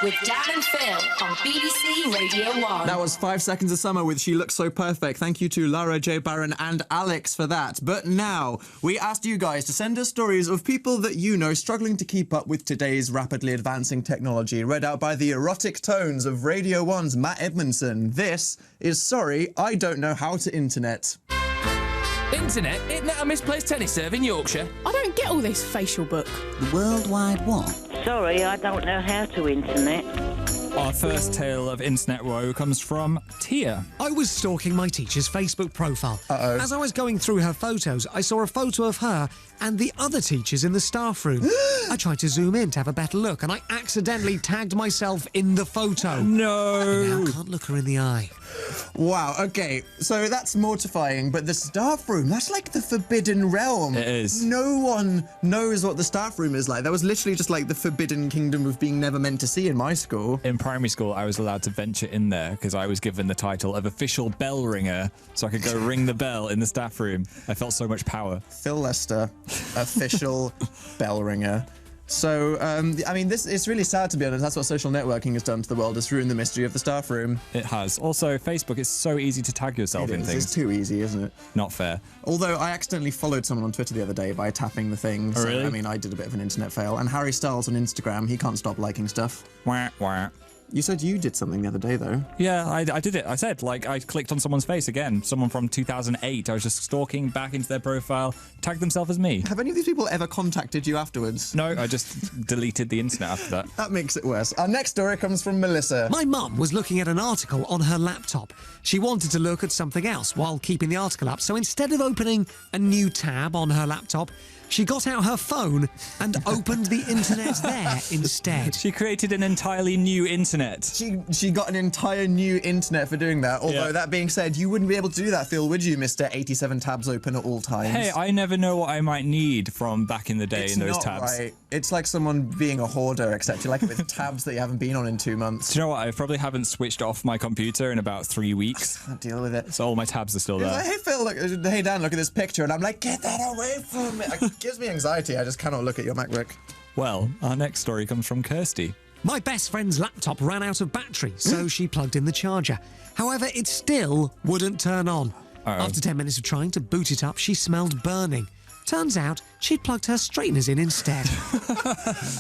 with Dan and Phil on BBC Radio 1. That was 5 Seconds of Summer with She Looks So Perfect. Thank you to Lara J. Barron and Alex for that. But now, we asked you guys to send us stories of people that you know struggling to keep up with today's rapidly advancing technology, read out by the erotic tones of Radio 1's Matt Edmondson. This is Sorry, I Don't Know How to Internet. Internet? Isn't that a misplaced tennis serve in Yorkshire? I don't get all this facial book. The World Wide what? Sorry, I don't know how to internet. Our first tale of internet woe comes from Tia. I was stalking my teacher's Facebook profile. As I was going through her photos, I saw a photo of her and the other teachers in the staff room. I tried to zoom in to have a better look, and I accidentally tagged myself in the photo. No! I now can't look her in the eye. Wow, okay, so that's mortifying, but the staff room, that's like the forbidden realm. It is. No one knows what the staff room is like. That was literally just like the forbidden kingdom of being never meant to see in my school. In primary school, I was allowed to venture in there because I was given the title of official bell ringer, so I could go ring the bell in the staff room. I felt so much power. Phil Lester, official bell ringer. So, I mean, it's really sad, to be honest. That's what social networking has done to the world. It's ruined the mystery of the staff room. It has. Also, Facebook is so easy to tag yourself in things. It's too easy, isn't it? Not fair. Although I accidentally followed someone on Twitter the other day by tapping the thing. So, really? I mean, I did a bit of an internet fail. And Harry Styles on Instagram, he can't stop liking stuff. Wah, wah. You said you did something the other day, though. Yeah, I did it. I said, like, I clicked on someone's face again. Someone from 2008. I was just stalking back into their profile, tagged themselves as me. Have any of these people ever contacted you afterwards? No, I just deleted the internet after that. That makes it worse. Our next story comes from Melissa. My mum was looking at an article on her laptop. She wanted to look at something else while keeping the article up, so instead of opening a new tab on her laptop, she got out her phone and opened the internet there instead. She created an entirely new internet. She got an entire new internet for doing that. Although, that being said, you wouldn't be able to do that, Phil, would you, Mr. 87 tabs open at all times? Hey, I never know what I might need from back in the day in those tabs. Right. It's like someone being a hoarder, except you like it with tabs that you haven't been on in 2 months. Do you know what? I probably haven't switched off my computer in about 3 weeks. I can't deal with it. So all my tabs are still there. Like, hey, Phil, look, hey, Dan, look at this picture. And I'm like, get that away from me. It gives me anxiety. I just cannot look at your MacBook. Well, our next story comes from Kirsty. My best friend's laptop ran out of battery, so she plugged in the charger. However, it still wouldn't turn on. After 10 minutes of trying to boot it up, she smelled burning. Turns out she'd plugged her straighteners in instead.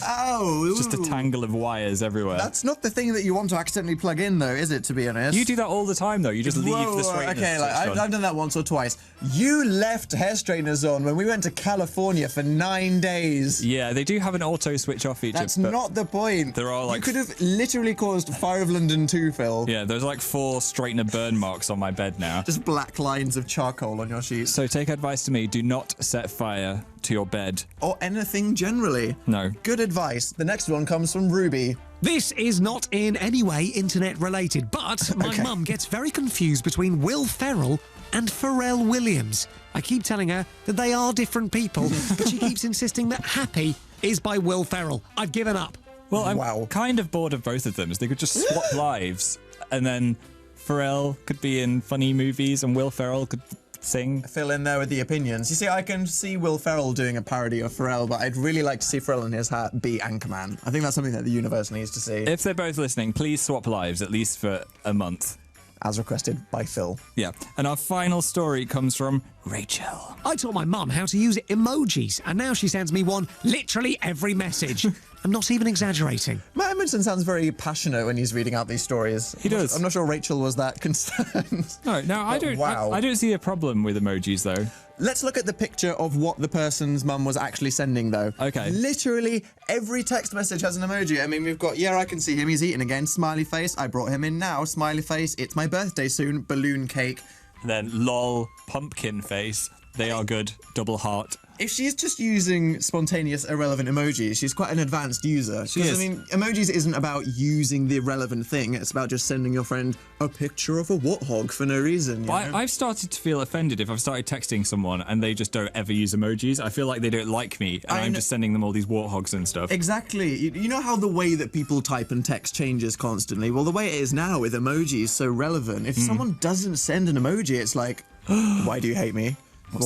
Oh. Just a tangle of wires everywhere. That's not the thing that you want to accidentally plug in, though, is it, to be honest? You do that all the time, though. You just leave the straighteners. Okay, like, I've done that once or twice. You left hair straighteners on when we went to California for 9 days. Yeah, they do have an auto switch off feature. That's not the point. There are like... You could have literally caused Fire of London 2, Phil. Yeah, there's like 4 straightener burn marks on my bed now. Just black lines of charcoal on your sheets. So take advice to me. Do not set fire to your bed. Or anything generally. No. Good advice. The next one comes from Ruby. This is not in any way internet related, but my mum gets very confused between Will Ferrell and Pharrell Williams. I keep telling her that they are different people, but she keeps insisting that Happy is by Will Ferrell. I've given up. Well, I'm kind of bored of both of them. So they could just swap lives, and then Pharrell could be in funny movies, and Will Ferrell could sing. Fill in there with the opinions. You see, I can see Will Ferrell doing a parody of Pharrell, but I'd really like to see Pharrell in his hat be Anchorman. I think that's something that the universe needs to see. If they're both listening, please swap lives, at least for a month. As requested by Phil. Yeah. And our final story comes from Rachel. I taught my mum how to use emojis, and now she sends me one literally every message. I'm not even exaggerating. Matt Edmondson sounds very passionate when he's reading out these stories. He does. I'm not sure Rachel was that concerned. No, I don't. Wow. I don't see a problem with emojis, though. Let's look at the picture of what the person's mum was actually sending, though. Okay. Literally every text message has an emoji. I mean, we've got, I can see him, he's eating again, smiley face, I brought him in now, smiley face, it's my birthday soon, balloon cake. And then lol, pumpkin face, they are good, double heart. If she's just using spontaneous, irrelevant emojis, she's quite an advanced user. She is. I mean, emojis isn't about using the relevant thing. It's about just sending your friend a picture of a warthog for no reason. You know? I've started to feel offended if I've started texting someone and they just don't ever use emojis. I feel like they don't like me, and I'm just sending them all these warthogs and stuff. Exactly. You know how the way that people type and text changes constantly? Well, the way it is now with emojis is so relevant. If someone doesn't send an emoji, it's like, why do you hate me?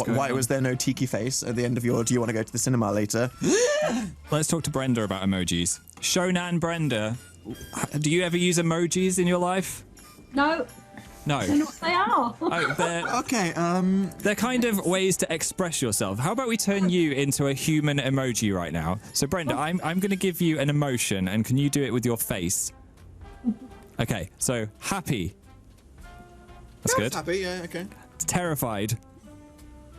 Why was there no tiki face at the end of your do you want to go to the cinema later? Let's talk to Brenda about emojis. Shonan Brenda do you ever use emojis in your life? No, No. I don't know what they are. Oh, Okay, they're kind of ways to express yourself. How about we turn you into a human emoji right now? So, Brenda, I'm going to give you an emotion, and can you do it with your face? Okay, so happy. That's good. happy, yeah, okay. Terrified.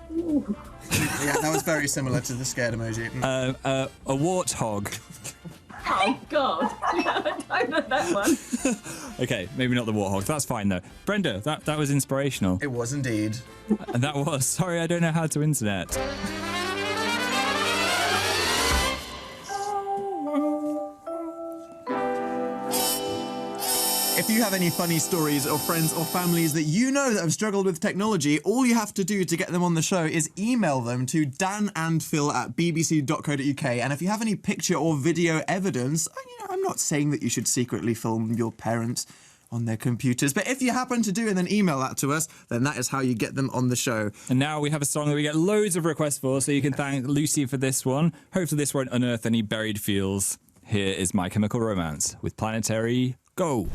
Yeah, that was very similar to the scared emoji. A warthog. Oh, God. I know that one. Okay, maybe not the warthog. That's fine, though. Brenda, that was inspirational. It was indeed. And that was. Sorry, I don't know how to internet. If you have any funny stories of friends or families that you know that have struggled with technology, all you have to do to get them on the show is email them to danandphil@bbc.co.uk. And if you have any picture or video evidence, I'm not saying that you should secretly film your parents on their computers, but if you happen to do and then email that to us, then that is how you get them on the show. And now we have a song that we get loads of requests for, so you can thank Lucy for this one. Hopefully this won't unearth any buried feels. Here is My Chemical Romance with Planetary Go.